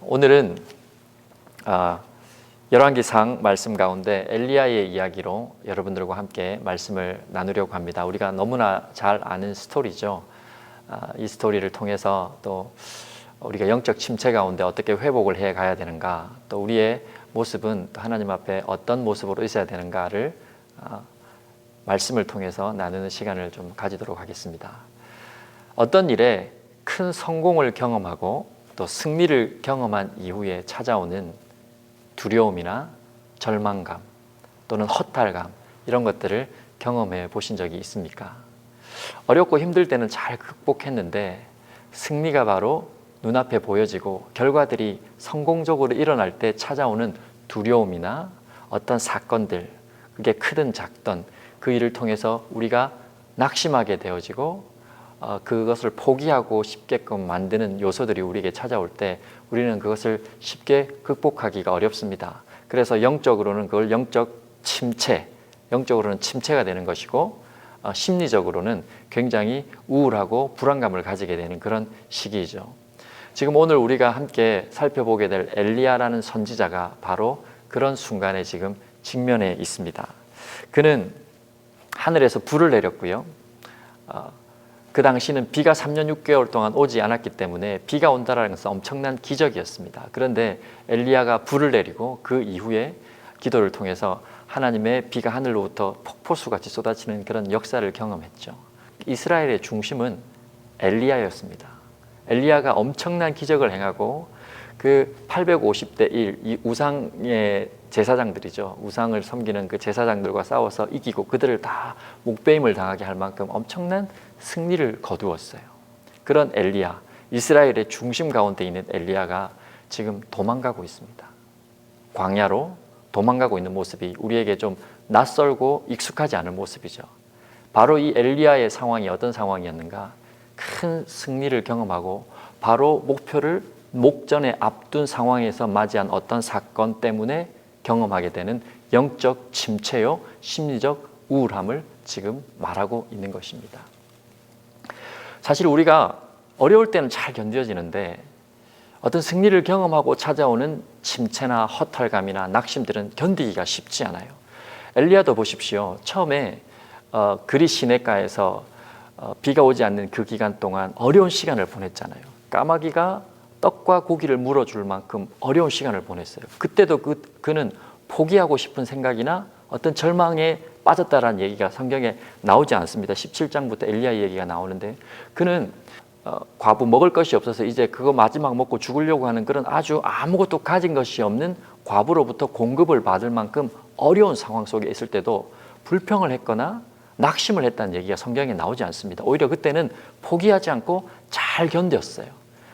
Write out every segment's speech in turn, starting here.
오늘은 열왕기상 말씀 가운데 엘리야의 이야기로 여러분들과 함께 말씀을 나누려고 합니다. 우리가 너무나 잘 아는 스토리죠. 이 스토리를 통해서 또 우리가 영적 침체 가운데 어떻게 회복을 해 가야 되는가, 또 우리의 모습은 또 하나님 앞에 어떤 모습으로 있어야 되는가를 말씀을 통해서 나누는 시간을 좀 가지도록 하겠습니다. 어떤 일에 큰 성공을 경험하고 또 승리를 경험한 이후에 찾아오는 두려움이나 절망감 또는 허탈감, 이런 것들을 경험해 보신 적이 있습니까? 어렵고 힘들 때는 잘 극복했는데 승리가 바로 눈앞에 보여지고 결과들이 성공적으로 일어날 때 찾아오는 두려움이나 어떤 사건들, 그게 크든 작든 그 일을 통해서 우리가 낙심하게 되어지고 그것을 포기하고 싶게끔 만드는 요소들이 우리에게 찾아올 때 우리는 그것을 쉽게 극복하기가 어렵습니다. 그래서 영적으로는 그걸 영적 침체, 영적으로는 침체가 되는 것이고 심리적으로는 굉장히 우울하고 불안감을 가지게 되는 그런 시기이죠. 지금 오늘 우리가 함께 살펴보게 될 엘리야라는 선지자가 바로 그런 순간에 지금 직면해 있습니다. 그는 하늘에서 불을 내렸고요. 그 당시는 비가 3년 6개월 동안 오지 않았기 때문에 비가 온다는 것은 엄청난 기적이었습니다. 그런데 엘리야가 불을 내리고 그 이후에 기도를 통해서 하나님의 비가 하늘로부터 폭포수같이 쏟아지는 그런 역사를 경험했죠. 이스라엘의 중심은 엘리야였습니다. 엘리야가 엄청난 기적을 행하고 그 850대 1, 이 우상의 제사장들이죠. 우상을 섬기는 그 제사장들과 싸워서 이기고 그들을 다 목배임을 당하게 할 만큼 엄청난 승리를 거두었어요. 그런 엘리야, 이스라엘의 중심 가운데 있는 엘리야가 지금 도망가고 있습니다. 광야로 도망가고 있는 모습이 우리에게 좀 낯설고 익숙하지 않은 모습이죠. 바로 이 엘리야의 상황이 어떤 상황이었는가? 큰 승리를 경험하고 바로 목표를 목전에 앞둔 상황에서 맞이한 어떤 사건 때문에 경험하게 되는 영적 침체요, 심리적 우울함을 지금 말하고 있는 것입니다. 사실 우리가 어려울 때는 잘 견뎌지는데 어떤 승리를 경험하고 찾아오는 침체나 허탈감이나 낙심들은 견디기가 쉽지 않아요. 엘리야도 보십시오. 처음에 그리 시내가에서 비가 오지 않는 그 기간 동안 어려운 시간을 보냈잖아요. 까마귀가 떡과 고기를 물어줄 만큼 어려운 시간을 보냈어요. 그때도 그는 포기하고 싶은 생각이나 어떤 절망에 빠졌다라는 얘기가 성경에 나오지 않습니다. 17장부터 엘리야 얘기가 나오는데 그는 과부 먹을 것이 없어서 이제 그거 마지막 먹고 죽으려고 하는 그런 아주 아무것도 가진 것이 없는 과부로부터 공급을 받을 만큼 어려운 상황 속에 있을 때도 불평을 했거나 낙심을 했다는 얘기가 성경에 나오지 않습니다. 오히려 그때는 포기하지 않고 잘 견뎠어요.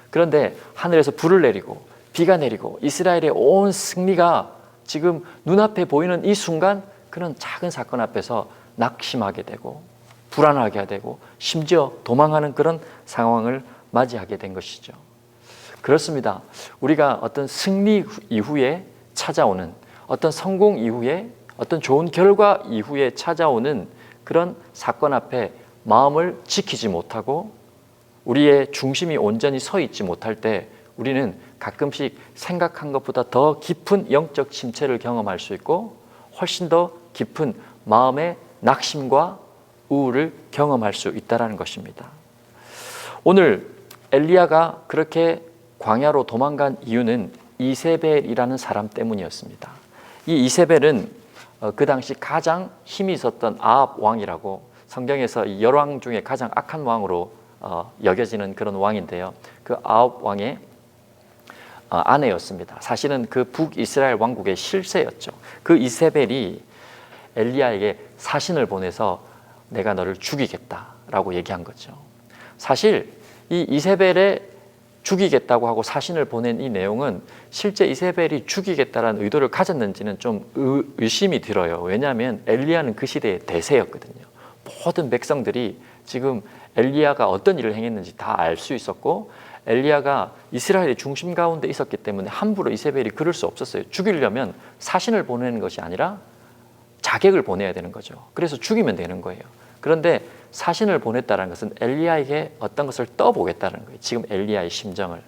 그런데 하늘에서 불을 내리고 비가 내리고 이스라엘의 온 승리가 지금 눈앞에 보이는 이 순간 그런 작은 사건 앞에서 낙심하게 되고 불안하게 되고 심지어 도망하는 그런 상황을 맞이하게 된 것이죠. 그렇습니다. 우리가 어떤 승리 이후에 찾아오는 어떤 성공 이후에 어떤 좋은 결과 이후에 찾아오는 그런 사건 앞에 마음을 지키지 못하고 우리의 중심이 온전히 서 있지 못할 때 우리는 가끔씩 생각한 것보다 더 깊은 영적 침체를 경험할 수 있고 훨씬 더 깊은 마음의 낙심과 우울을 경험할 수 있다는 것입니다. 오늘 엘리야가 그렇게 광야로 도망간 이유는 이세벨이라는 사람 때문이었습니다. 이 이세벨은 그 당시 가장 힘이 있었던 아합 왕이라고 성경에서 열왕 중에 가장 악한 왕으로 여겨지는 그런 왕인데요. 그 아합 왕의 아내였습니다. 사실은 그 북이스라엘 왕국의 실세였죠. 그 이세벨이 엘리야에게 사신을 보내서 내가 너를 죽이겠다라고 얘기한 거죠. 사실 이 이세벨의 죽이겠다고 하고 사신을 보낸 이 내용은 실제 이세벨이 죽이겠다라는 의도를 가졌는지는 좀 의심이 들어요. 왜냐하면 엘리야는 그 시대의 대세였거든요. 모든 백성들이 지금 엘리야가 어떤 일을 행했는지 다 알 수 있었고 엘리야가 이스라엘의 중심 가운데 있었기 때문에 함부로 이세벨이 그럴 수 없었어요. 죽이려면 사신을 보내는 것이 아니라 자객을 보내야 되는 거죠. 그래서 죽이면 되는 거예요. 그런데 사신을 보냈다는 것은 엘리야에게 어떤 것을 떠보겠다는 거예요. 지금 엘리야의 심정을.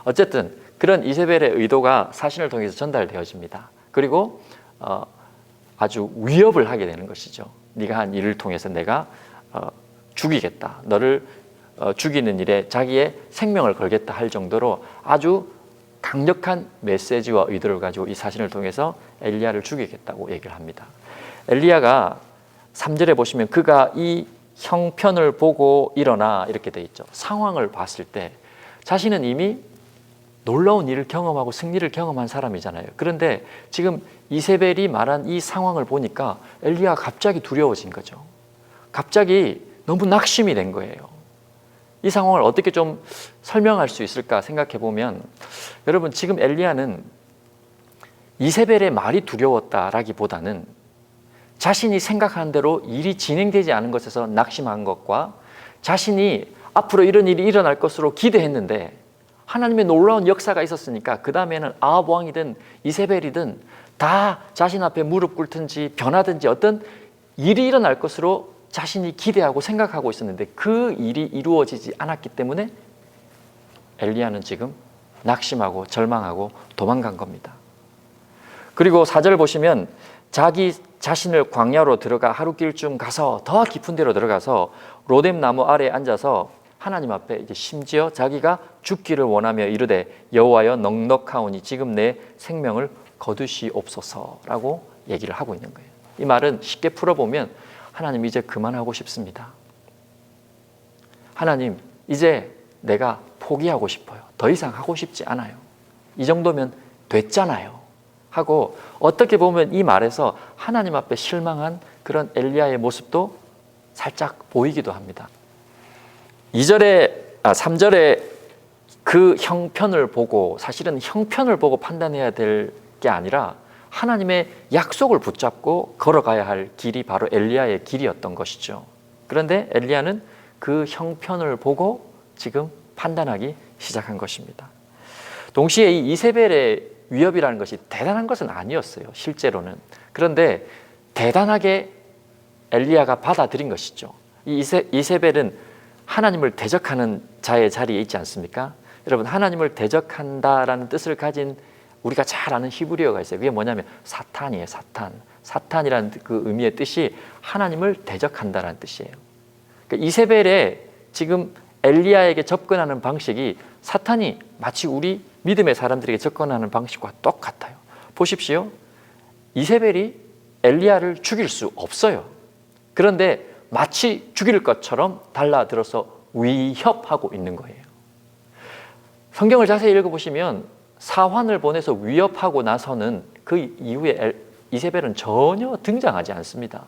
어쨌든 그런 이세벨의 의도가 사신을 통해서 전달되어집니다. 그리고 아주 위협을 하게 되는 것이죠. 네가 한 일을 통해서 내가 죽이겠다. 너를 죽이는 일에 자기의 생명을 걸겠다 할 정도로 아주 강력한 메시지와 의도를 가지고 이 사신을 통해서 엘리야를 죽이겠다고 얘기를 합니다. 엘리야가 3절에 보시면 그가 이 형편을 보고 일어나 이렇게 돼 있죠. 상황을 봤을 때 자신은 이미 놀라운 일을 경험하고 승리를 경험한 사람이잖아요. 그런데 지금 이세벨이 말한 이 상황을 보니까 엘리야가 갑자기 두려워진 거죠. 갑자기 너무 낙심이 된 거예요. 이 상황을 어떻게 좀 설명할 수 있을까 생각해 보면, 여러분 지금 엘리야는 이세벨의 말이 두려웠다라기보다는 자신이 생각한 대로 일이 진행되지 않은 것에서 낙심한 것과 자신이 앞으로 이런 일이 일어날 것으로 기대했는데 하나님의 놀라운 역사가 있었으니까 그 다음에는 아합 왕이든 이세벨이든 다 자신 앞에 무릎 꿇든지 변하든지 어떤 일이 일어날 것으로 자신이 기대하고 생각하고 있었는데 그 일이 이루어지지 않았기 때문에 엘리야는 지금 낙심하고 절망하고 도망간 겁니다. 그리고 4절 보시면 자기 자신을 광야로 들어가 하루길쯤 가서 더 깊은 데로 들어가서 로뎀 나무 아래에 앉아서 하나님 앞에 이제 심지어 자기가 죽기를 원하며 이르되 여호와여 넉넉하오니 지금 내 생명을 거두시옵소서라고 얘기를 하고 있는 거예요. 이 말은 쉽게 풀어보면 하나님 이제 그만하고 싶습니다. 하나님 이제 내가 포기하고 싶어요. 더 이상 하고 싶지 않아요. 이 정도면 됐잖아요 하고 어떻게 보면 이 말에서 하나님 앞에 실망한 그런 엘리야의 모습도 살짝 보이기도 합니다. 3절에 그 형편을 보고, 사실은 형편을 보고 판단해야 될 게 아니라 하나님의 약속을 붙잡고 걸어가야 할 길이 바로 엘리야의 길이었던 것이죠. 그런데 엘리야는 그 형편을 보고 지금 판단하기 시작한 것입니다. 동시에 이 이세벨의 위협이라는 것이 대단한 것은 아니었어요, 실제로는. 그런데 대단하게 엘리야가 받아들인 것이죠. 이 이세벨은 하나님을 대적하는 자의 자리에 있지 않습니까? 여러분, 하나님을 대적한다라는 뜻을 가진 우리가 잘 아는 히브리어가 있어요. 그게 뭐냐면 사탄이에요. 사탄이라는 그 의미의 뜻이 하나님을 대적한다라는 뜻이에요. 그러니까 이세벨의 지금 엘리야에게 접근하는 방식이 사탄이 마치 우리 믿음의 사람들에게 접근하는 방식과 똑같아요. 보십시오. 이세벨이 엘리야를 죽일 수 없어요. 그런데 마치 죽일 것처럼 달라들어서 위협하고 있는 거예요. 성경을 자세히 읽어보시면 사환을 보내서 위협하고 나서는 그 이후에 이세벨은 전혀 등장하지 않습니다.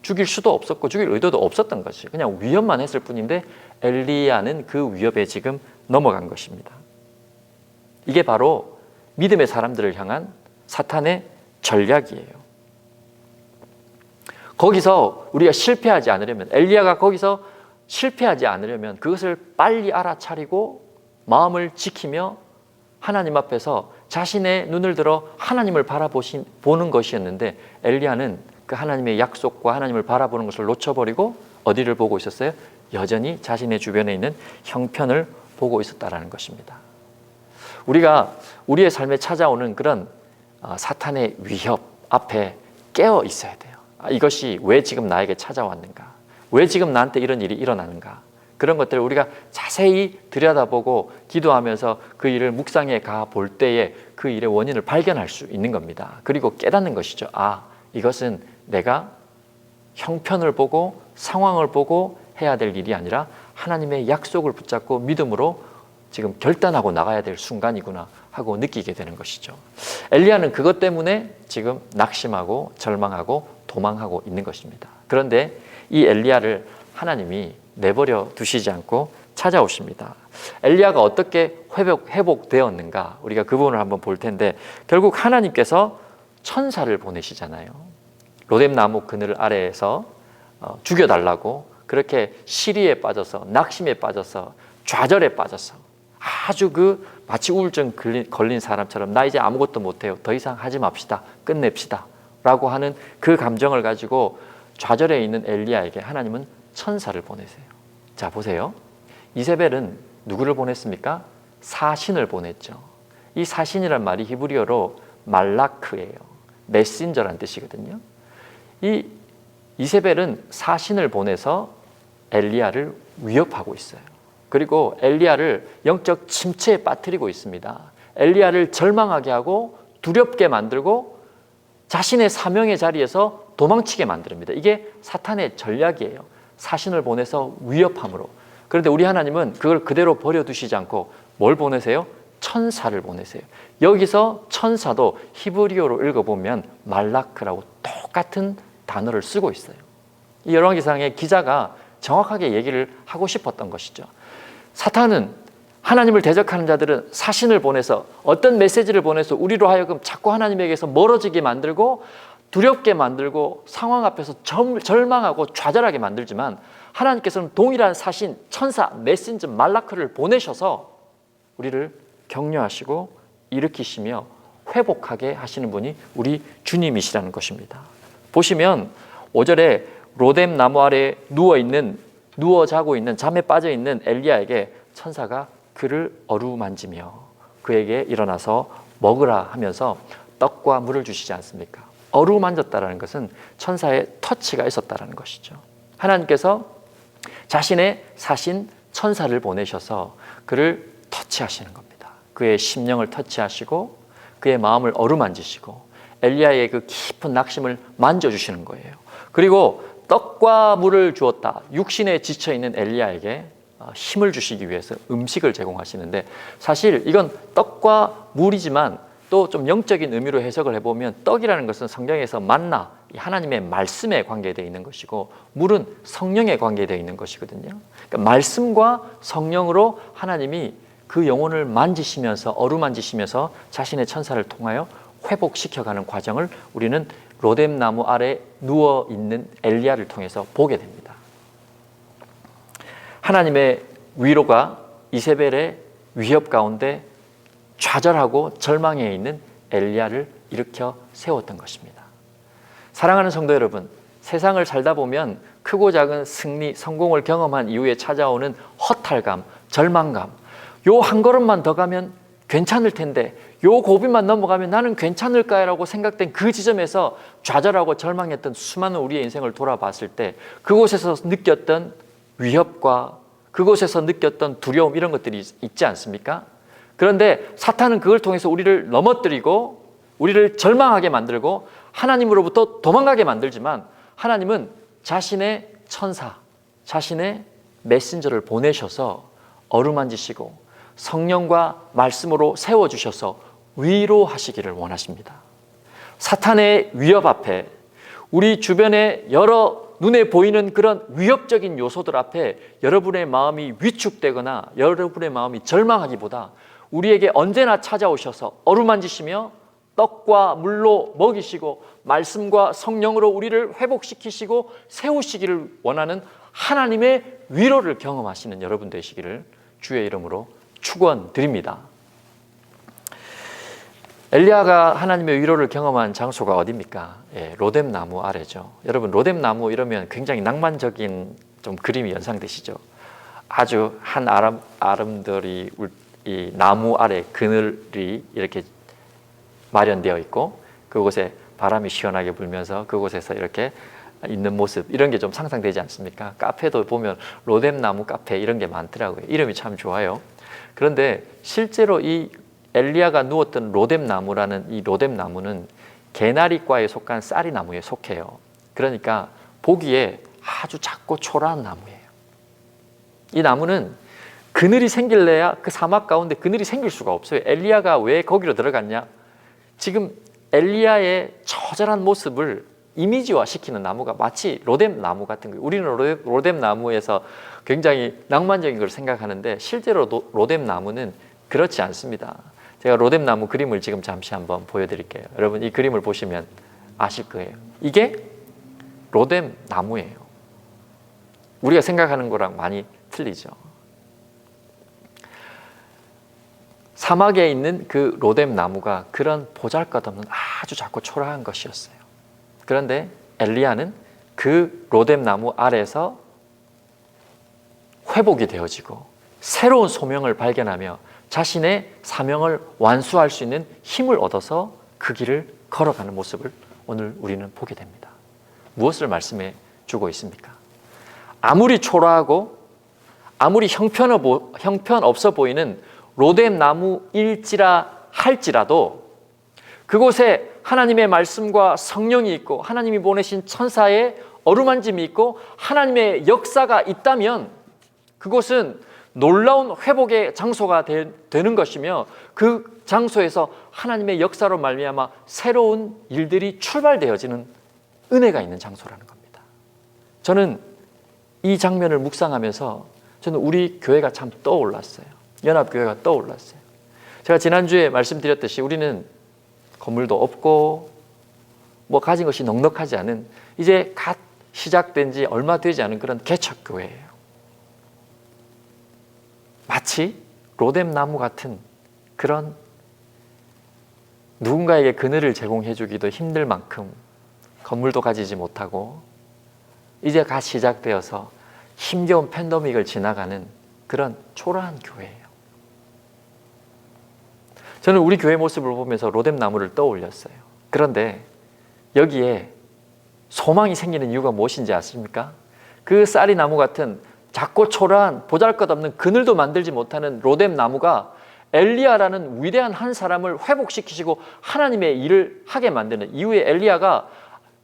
죽일 수도 없었고 죽일 의도도 없었던 것이 그냥 위협만 했을 뿐인데 엘리야는 그 위협에 지금 넘어간 것입니다. 이게 바로 믿음의 사람들을 향한 사탄의 전략이에요. 거기서 우리가 실패하지 않으려면, 엘리야가 거기서 실패하지 않으려면 그것을 빨리 알아차리고 마음을 지키며 하나님 앞에서 자신의 눈을 들어 하나님을 바라보는 것이었는데 엘리야는 그 하나님의 약속과 하나님을 바라보는 것을 놓쳐버리고 어디를 보고 있었어요? 여전히 자신의 주변에 있는 형편을 보고 있었다라는 것입니다. 우리가 우리의 삶에 찾아오는 그런 사탄의 위협 앞에 깨어 있어야 돼요. 이것이 왜 지금 나에게 찾아왔는가? 왜 지금 나한테 이런 일이 일어나는가? 그런 것들을 우리가 자세히 들여다보고 기도하면서 그 일을 묵상해 가 볼 때에 그 일의 원인을 발견할 수 있는 겁니다. 그리고 깨닫는 것이죠. 이것은 내가 형편을 보고 상황을 보고 해야 될 일이 아니라 하나님의 약속을 붙잡고 믿음으로 지금 결단하고 나가야 될 순간이구나 하고 느끼게 되는 것이죠. 엘리야는 그것 때문에 지금 낙심하고 절망하고 도망하고 있는 것입니다. 그런데 이 엘리야를 하나님이 내버려 두시지 않고 찾아오십니다. 엘리야가 어떻게 회복되었는가, 우리가 그 부분을 한번 볼 텐데, 결국 하나님께서 천사를 보내시잖아요. 로뎀 나무 그늘 아래에서 죽여달라고 그렇게 시리에 빠져서, 낙심에 빠져서, 좌절에 빠져서 아주 마치 우울증 걸린 사람처럼 나 이제 아무것도 못해요, 더 이상 하지 맙시다, 끝냅시다 라고 하는 그 감정을 가지고 좌절해 있는 엘리야에게 하나님은 천사를 보내세요. 자, 보세요. 이세벨은 누구를 보냈습니까? 사신을 보냈죠. 이 사신이란 말이 히브리어로 말라크예요. 메신저란 뜻이거든요. 이 이세벨은 사신을 보내서 엘리야를 위협하고 있어요. 그리고 엘리야를 영적 침체에 빠뜨리고 있습니다. 엘리야를 절망하게 하고 두렵게 만들고 자신의 사명의 자리에서 도망치게 만듭니다. 이게 사탄의 전략이에요. 사신을 보내서 위협함으로. 그런데 우리 하나님은 그걸 그대로 버려두시지 않고 뭘 보내세요? 천사를 보내세요. 여기서 천사도 히브리어로 읽어보면 말라크라고 똑같은 단어를 쓰고 있어요. 이 열왕기상의 기자가 정확하게 얘기를 하고 싶었던 것이죠. 사탄은, 하나님을 대적하는 자들은 사신을 보내서 어떤 메시지를 보내서 우리로 하여금 자꾸 하나님에게서 멀어지게 만들고 두렵게 만들고 상황 앞에서 절망하고 좌절하게 만들지만, 하나님께서는 동일한 사신, 천사, 메신저 말라크를 보내셔서 우리를 격려하시고 일으키시며 회복하게 하시는 분이 우리 주님이시라는 것입니다. 보시면 5절에 로뎀 나무 아래 누워 자고 있는, 잠에 빠져 있는 엘리야에게 천사가 그를 어루만지며 그에게 일어나서 먹으라 하면서 떡과 물을 주시지 않습니까? 어루만졌다라는 것은 천사의 터치가 있었다라는 것이죠. 하나님께서 자신의 사신 천사를 보내셔서 그를 터치하시는 겁니다. 그의 심령을 터치하시고 그의 마음을 어루만지시고 엘리야의 그 깊은 낙심을 만져주시는 거예요. 그리고 떡과 물을 주었다. 육신에 지쳐있는 엘리야에게 힘을 주시기 위해서 음식을 제공하시는데, 사실 이건 떡과 물이지만 또 좀 영적인 의미로 해석을 해보면 떡이라는 것은 성경에서 만나, 하나님의 말씀에 관계되어 있는 것이고 물은 성령에 관계되어 있는 것이거든요. 그러니까 말씀과 성령으로 하나님이 그 영혼을 만지시면서 어루만지시면서 자신의 천사를 통하여 회복시켜가는 과정을 우리는 로뎀 나무 아래 누워있는 엘리야를 통해서 보게 됩니다. 하나님의 위로가 이세벨의 위협 가운데 좌절하고 절망해 있는 엘리야를 일으켜 세웠던 것입니다. 사랑하는 성도 여러분, 세상을 살다 보면 크고 작은 승리, 성공을 경험한 이후에 찾아오는 허탈감, 절망감, 요 한 걸음만 더 가면 괜찮을 텐데, 요 고비만 넘어가면 나는 괜찮을까라고 생각된 그 지점에서 좌절하고 절망했던 수많은 우리의 인생을 돌아봤을 때 그곳에서 느꼈던 위협과 그곳에서 느꼈던 두려움, 이런 것들이 있지 않습니까? 그런데 사탄은 그걸 통해서 우리를 넘어뜨리고 우리를 절망하게 만들고 하나님으로부터 도망가게 만들지만, 하나님은 자신의 천사, 자신의 메신저를 보내셔서 어루만지시고 성령과 말씀으로 세워주셔서 위로하시기를 원하십니다. 사탄의 위협 앞에, 우리 주변에 여러 눈에 보이는 그런 위협적인 요소들 앞에 여러분의 마음이 위축되거나 여러분의 마음이 절망하기보다 우리에게 언제나 찾아오셔서 어루만지시며 떡과 물로 먹이시고 말씀과 성령으로 우리를 회복시키시고 세우시기를 원하는 하나님의 위로를 경험하시는 여러분 되시기를 주의 이름으로 축원드립니다. 엘리야가 하나님의 위로를 경험한 장소가 어디입니까? 로뎀 나무 아래죠. 여러분, 로뎀 나무 이러면 굉장히 낭만적인 좀 그림이 연상되시죠? 아주 한 아름들이 이 나무 아래 그늘이 이렇게 마련되어 있고 그곳에 바람이 시원하게 불면서 그곳에서 이렇게 있는 모습, 이런 게 좀 상상되지 않습니까? 카페도 보면 로뎀 나무 카페 이런 게 많더라고요. 이름이 참 좋아요. 그런데 실제로 이 엘리야가 누웠던 로뎀 나무라는 이 로뎀 나무는 개나리과에 속한 쌀이 나무에 속해요. 그러니까 보기에 아주 작고 초라한 나무예요. 이 나무는 그늘이 생길래야 그 사막 가운데 그늘이 생길 수가 없어요. 엘리야가 왜 거기로 들어갔냐? 지금 엘리야의 처절한 모습을 이미지화 시키는 나무가 마치 로뎀 나무 같은 거예요. 우리는 로뎀 나무에서 굉장히 낭만적인 걸 생각하는데 실제로 로뎀 나무는 그렇지 않습니다. 제가 로뎀 나무 그림을 지금 잠시 한번 보여드릴게요. 여러분, 이 그림을 보시면 아실 거예요. 이게 로뎀 나무예요. 우리가 생각하는 거랑 많이 틀리죠. 사막에 있는 그 로뎀 나무가 그런 보잘것없는 아주 작고 초라한 것이었어요. 그런데 엘리야는 그 로뎀 나무 아래에서 회복이 되어지고 새로운 소명을 발견하며 자신의 사명을 완수할 수 있는 힘을 얻어서 그 길을 걸어가는 모습을 오늘 우리는 보게 됩니다. 무엇을 말씀해 주고 있습니까? 아무리 초라하고 아무리 형편없어 보이는 로뎀 나무일지라 할지라도 그곳에 하나님의 말씀과 성령이 있고 하나님이 보내신 천사의 어루만짐이 있고 하나님의 역사가 있다면 그곳은 놀라운 회복의 장소가 되는 것이며 그 장소에서 하나님의 역사로 말미암아 새로운 일들이 출발되어지는 은혜가 있는 장소라는 겁니다. 저는 이 장면을 묵상하면서 저는 우리 교회가 참 떠올랐어요. 연합교회가 떠올랐어요. 제가 지난주에 말씀드렸듯이 우리는 건물도 없고 뭐 가진 것이 넉넉하지 않은 이제 갓 시작된 지 얼마 되지 않은 그런 개척교회예요. 마치 로뎀 나무 같은 그런 누군가에게 그늘을 제공해 주기도 힘들 만큼 건물도 가지지 못하고 이제 갓 시작되어서 힘겨운 팬데믹을 지나가는 그런 초라한 교회예요. 저는 우리 교회 모습을 보면서 로뎀 나무를 떠올렸어요. 그런데 여기에 소망이 생기는 이유가 무엇인지 아십니까? 그 쌀이 나무 같은 작고 초라한 보잘것없는 그늘도 만들지 못하는 로뎀 나무가 엘리야라는 위대한 한 사람을 회복시키시고 하나님의 일을 하게 만드는 이후에 엘리야가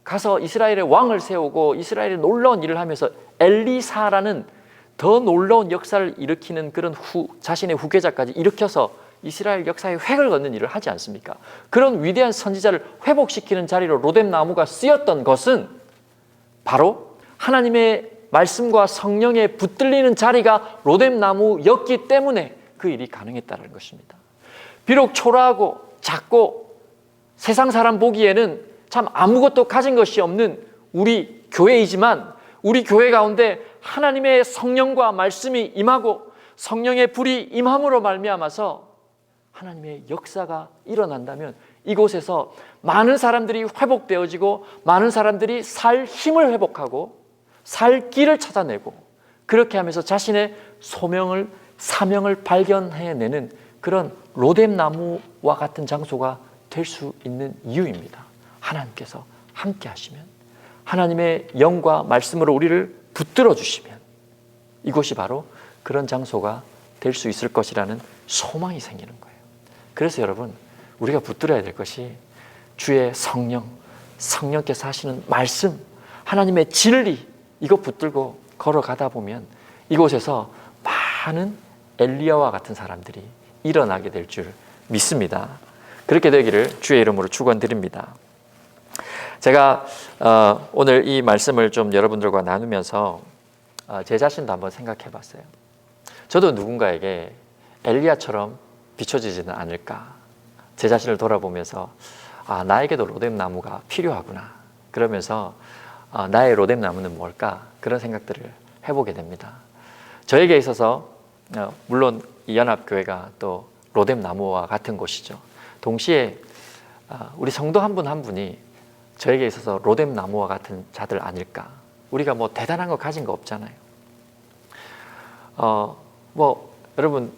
가서 이스라엘의 왕을 세우고 이스라엘의 놀라운 일을 하면서 엘리사라는 더 놀라운 역사를 일으키는 그런 자신의 후계자까지 일으켜서 이스라엘 역사에 획을 걷는 일을 하지 않습니까? 그런 위대한 선지자를 회복시키는 자리로 로뎀 나무가 쓰였던 것은 바로 하나님의 말씀과 성령에 붙들리는 자리가 로뎀 나무였기 때문에 그 일이 가능했다는 것입니다. 비록 초라하고 작고 세상 사람 보기에는 참 아무것도 가진 것이 없는 우리 교회이지만 우리 교회 가운데 하나님의 성령과 말씀이 임하고 성령의 불이 임함으로 말미암아서 하나님의 역사가 일어난다면 이곳에서 많은 사람들이 회복되어지고 많은 사람들이 살 힘을 회복하고 살 길을 찾아내고 그렇게 하면서 자신의 소명을 사명을 발견해내는 그런 로뎀 나무와 같은 장소가 될 수 있는 이유입니다. 하나님께서 함께 하시면 하나님의 영과 말씀으로 우리를 붙들어 주시면 이곳이 바로 그런 장소가 될 수 있을 것이라는 소망이 생기는 거예요. 그래서 여러분 우리가 붙들어야 될 것이 주의 성령께서 하시는 말씀, 하나님의 진리 이거 붙들고 걸어가다 보면 이곳에서 많은 엘리야와 같은 사람들이 일어나게 될 줄 믿습니다. 그렇게 되기를 주의 이름으로 축원드립니다. 제가 오늘 이 말씀을 좀 여러분들과 나누면서 제 자신도 한번 생각해 봤어요. 저도 누군가에게 엘리야처럼 비춰지지는 않을까. 제 자신을 돌아보면서 나에게도 로뎀 나무가 필요하구나. 그러면서 나의 로뎀 나무는 뭘까? 그런 생각들을 해보게 됩니다. 저에게 있어서 물론 이 연합교회가 또 로뎀 나무와 같은 곳이죠. 동시에 우리 성도 한 분 한 분이 저에게 있어서 로뎀 나무와 같은 자들 아닐까? 우리가 뭐 대단한 거 가진 거 없잖아요. 여러분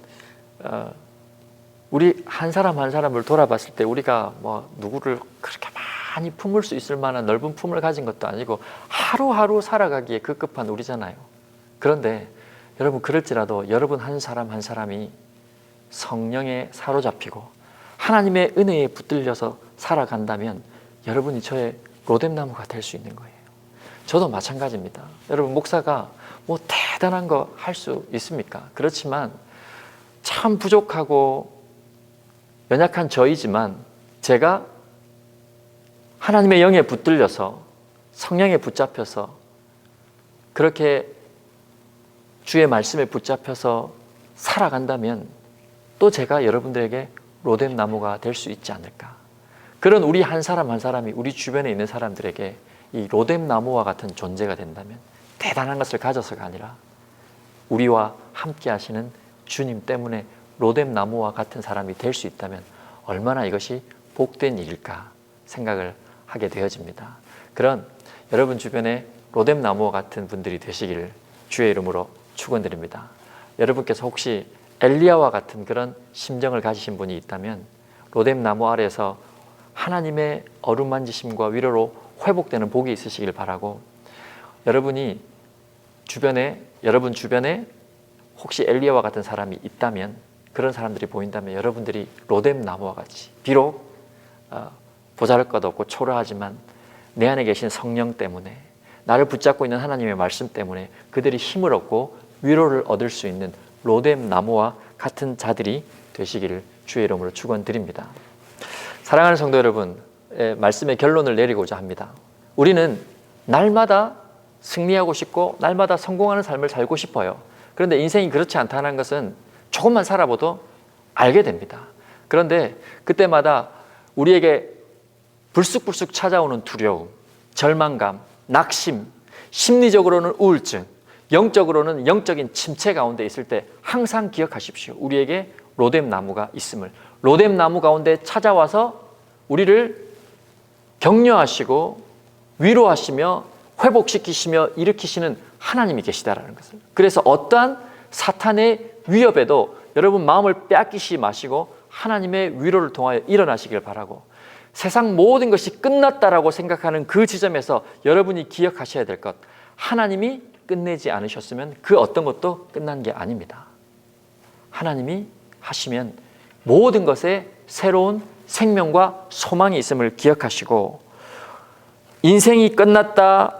우리 한 사람 한 사람을 돌아봤을 때 우리가 뭐 누구를 그렇게 많이 품을 수 있을 만한 넓은 품을 가진 것도 아니고 하루하루 살아가기에 급급한 우리잖아요. 그런데 여러분 그럴지라도 여러분 한 사람 한 사람이 성령에 사로잡히고 하나님의 은혜에 붙들려서 살아간다면 여러분이 저의 로뎀 나무가 될 수 있는 거예요. 저도 마찬가지입니다. 여러분 목사가 뭐 대단한 거 할 수 있습니까? 그렇지만 참 부족하고 연약한 저이지만 제가 하나님의 영에 붙들려서 성령에 붙잡혀서 그렇게 주의 말씀에 붙잡혀서 살아간다면 또 제가 여러분들에게 로뎀 나무가 될 수 있지 않을까. 그런 우리 한 사람 한 사람이 우리 주변에 있는 사람들에게 이 로뎀 나무와 같은 존재가 된다면 대단한 것을 가져서가 아니라 우리와 함께 하시는 주님 때문에 로뎀 나무와 같은 사람이 될 수 있다면 얼마나 이것이 복된 일일까 생각을 하게 되어집니다. 그런 여러분 주변에 로뎀 나무와 같은 분들이 되시기를 주의 이름으로 축원드립니다. 여러분께서 혹시 엘리야와 같은 그런 심정을 가지신 분이 있다면 로뎀 나무 아래에서 하나님의 어루만지심과 위로로 회복되는 복이 있으시길 바라고, 여러분 주변에 혹시 엘리야와 같은 사람이 있다면, 그런 사람들이 보인다면 여러분들이 로뎀 나무와 같이 비록 보잘것없고 초라하지만 내 안에 계신 성령 때문에, 나를 붙잡고 있는 하나님의 말씀 때문에 그들이 힘을 얻고 위로를 얻을 수 있는 로뎀 나무와 같은 자들이 되시기를 주의 이름으로 축원드립니다. 사랑하는 성도 여러분, 말씀의 결론을 내리고자 합니다. 우리는 날마다 승리하고 싶고 날마다 성공하는 삶을 살고 싶어요. 그런데 인생이 그렇지 않다는 것은 조금만 살아봐도 알게 됩니다. 그런데 그때마다 우리에게 불쑥불쑥 찾아오는 두려움, 절망감, 낙심, 심리적으로는 우울증, 영적으로는 영적인 침체 가운데 있을 때 항상 기억하십시오. 우리에게 로뎀 나무가 있음을. 로뎀 나무 가운데 찾아와서 우리를 격려하시고 위로하시며 회복시키시며 일으키시는 하나님이 계시다라는 것을. 그래서 어떠한 사탄의 위협에도 여러분 마음을 빼앗기시 마시고 하나님의 위로를 통하여 일어나시길 바라고, 세상 모든 것이 끝났다라고 생각하는 그 지점에서 여러분이 기억하셔야 될 것, 하나님이 끝내지 않으셨으면 그 어떤 것도 끝난 게 아닙니다. 하나님이 하시면 모든 것에 새로운 생명과 소망이 있음을 기억하시고, 인생이 끝났다,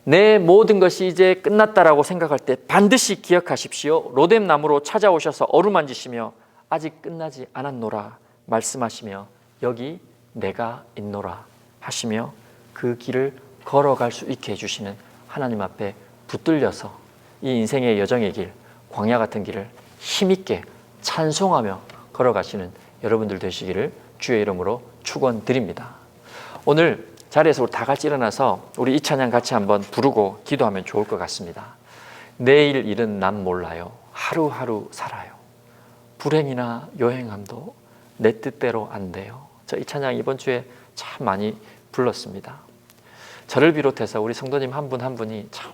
내 모든 것이 이제 끝났다라고 생각할 때 반드시 기억하십시오. 로뎀 나무로 찾아오셔서 어루만지시며 아직 끝나지 않았노라 말씀하시며 여기 내가 있노라 하시며 그 길을 걸어갈 수 있게 해주시는 하나님 앞에 붙들려서 이 인생의 여정의 길, 광야 같은 길을 힘있게 찬송하며 걸어가시는 여러분들 되시기를 주의 이름으로 축원드립니다. 오늘 자리에서 우리 다 같이 일어나서 우리 이 찬양 같이 한번 부르고 기도하면 좋을 것 같습니다. 내일 일은 난 몰라요. 하루하루 살아요. 불행이나 요행함도 내 뜻대로 안 돼요. 저 이 찬양 이번 주에 참 많이 불렀습니다. 저를 비롯해서 우리 성도님 한 분 한 분이 참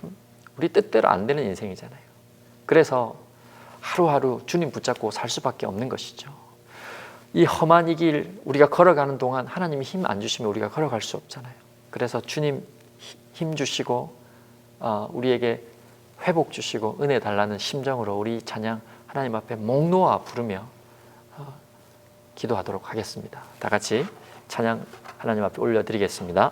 우리 뜻대로 안 되는 인생이잖아요. 그래서 하루하루 주님 붙잡고 살 수밖에 없는 것이죠. 이 험한 이 길 우리가 걸어가는 동안 하나님이 힘 안 주시면 우리가 걸어갈 수 없잖아요. 그래서 주님 힘 주시고 우리에게 회복 주시고 은혜 달라는 심정으로 우리 찬양 하나님 앞에 목 놓아 부르며 기도하도록 하겠습니다. 다 같이 찬양 하나님 앞에 올려드리겠습니다.